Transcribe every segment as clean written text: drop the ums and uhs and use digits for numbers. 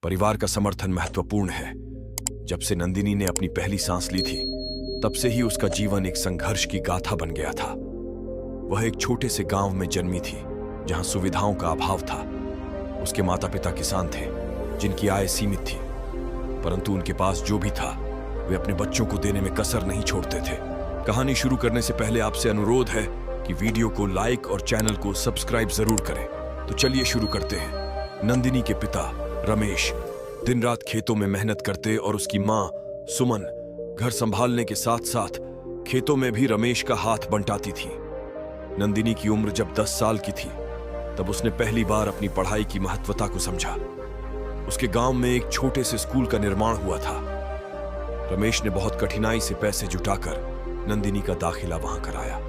परिवार का समर्थन महत्वपूर्ण है। जब से नंदिनी ने अपनी पहली सांस ली थी, तब से ही उसका जीवन एक संघर्ष की गाथा बन गया था। वह एक छोटे से गांव में जन्मी थी, जहां सुविधाओं का अभाव था। उसके माता पिता किसान थे, जिनकी आय सीमित थी, परंतु उनके पास जो भी था, वे अपने बच्चों को देने में कसर नहीं छोड़ते थे। कहानी शुरू करने से पहले आपसे अनुरोध है कि वीडियो को लाइक और चैनल को सब्सक्राइब जरूर करें। तो चलिए शुरू करते हैं। नंदिनी के पिता रमेश दिन रात खेतों में मेहनत करते और उसकी मां सुमन घर संभालने के साथ साथ खेतों में भी रमेश का हाथ बंटाती थी। नंदिनी की उम्र जब 10 साल की थी, तब उसने पहली बार अपनी पढ़ाई की महत्वता को समझा। उसके गांव में एक छोटे से स्कूल का निर्माण हुआ था। रमेश ने बहुत कठिनाई से पैसे जुटाकर नंदिनी का दाखिला वहां कराया।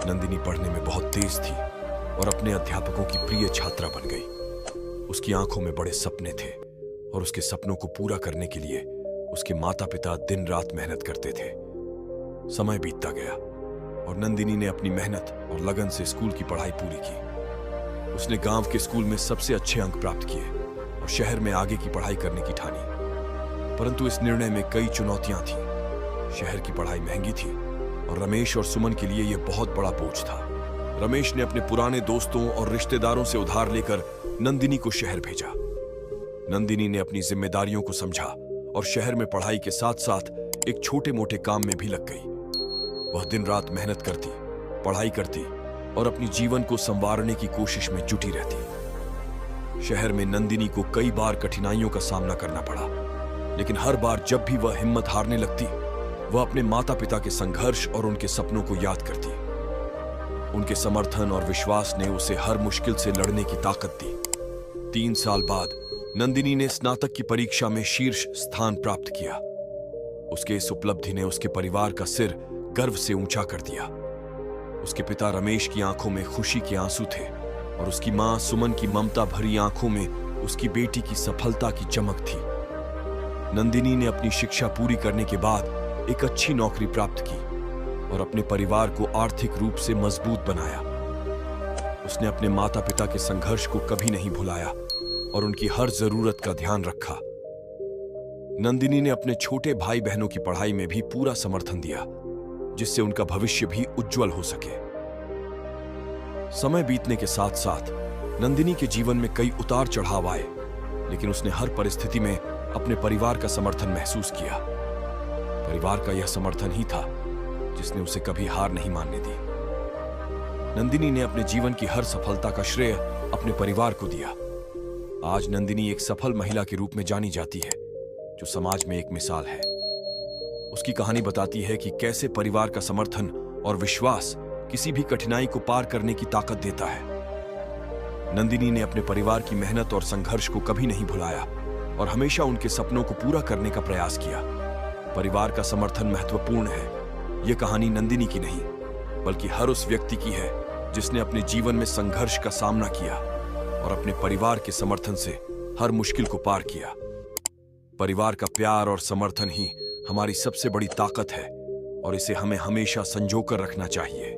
नंदिनी पढ़ने में बहुत तेज थी और अपने अध्यापकों की प्रिय छात्रा बन गई। उसकी आंखों में बड़े सपने थे और उसके सपनों को पूरा करने के लिए उसके माता पिता दिन रात मेहनत करते थे। समय बीतता गया और नंदिनी ने अपनी मेहनत और लगन से स्कूल की पढ़ाई पूरी की। उसने गांव के स्कूल में सबसे अच्छे अंक प्राप्त किए और शहर में आगे की पढ़ाई करने की ठानी। परंतु इस निर्णय में कई चुनौतियां थीं। शहर की पढ़ाई महंगी थी और रमेश और सुमन के लिए यह बहुत बड़ा बोझ था। रमेश ने अपने पुराने दोस्तों और रिश्तेदारों से उधार लेकर नंदिनी को शहर भेजा। नंदिनी ने अपनी जिम्मेदारियों को समझा और शहर में पढ़ाई के साथ साथ एक छोटे मोटे काम में भी लग गई। वह दिन रात मेहनत करती, पढ़ाई करती और अपनी जीवन को संवारने की कोशिश में जुटी रहती। शहर में नंदिनी को कई बार कठिनाइयों का सामना करना पड़ा, लेकिन हर बार जब भी वह हिम्मत हारने लगती, वह अपने माता पिता के संघर्ष और उनके सपनों को याद करती। उनके समर्थन और विश्वास ने उसे हर मुश्किल से लड़ने की ताकत दी। 3 साल बाद नंदिनी ने स्नातक की परीक्षा में शीर्ष स्थान प्राप्त किया। उसके इस उपलब्धि ने उसके परिवार का सिर गर्व से ऊंचा कर दिया। उसके पिता रमेश की आंखों में खुशी के आंसू थे और उसकी मां सुमन की ममता भरी आंखों में उसकी बेटी की सफलता की चमक थी। नंदिनी ने अपनी शिक्षा पूरी करने के बाद एक अच्छी नौकरी प्राप्त की और अपने परिवार को आर्थिक रूप से मजबूत बनाया। उसने अपने माता पिता के संघर्ष को कभी नहीं भुलाया और उनकी हर जरूरत का ध्यान रखा। नंदिनी ने अपने छोटे भाई बहनों की पढ़ाई में भी पूरा समर्थन दिया, जिससे उनका भविष्य भी उज्जवल हो सके। समय बीतने के साथ साथ नंदिनी के जीवन में कई उतार चढ़ाव आए, लेकिन उसने हर परिस्थिति में अपने परिवार का समर्थन महसूस किया। परिवार का यह समर्थन ही था जिसने उसे कभी हार नहीं मानने दी। नंदिनी ने अपने जीवन की हर सफलता का श्रेय अपने परिवार को दिया। आज नंदिनी एक सफल महिला के रूप में जानी जाती है, जो समाज में एक मिसाल है। उसकी कहानी बताती है कि कैसे परिवार का समर्थन और विश्वास किसी भी कठिनाई को पार करने की ताकत देता है। नंदिनी ने अपने परिवार की मेहनत और संघर्ष को कभी नहीं भुलाया और हमेशा उनके सपनों को पूरा करने का प्रयास किया। परिवार का समर्थन महत्वपूर्ण है। यह कहानी नंदिनी की नहीं, बल्कि हर उस व्यक्ति की है जिसने अपने जीवन में संघर्ष का सामना किया और अपने परिवार के समर्थन से हर मुश्किल को पार किया। परिवार का प्यार और समर्थन ही हमारी सबसे बड़ी ताकत है और इसे हमें हमेशा संजो कर रखना चाहिए।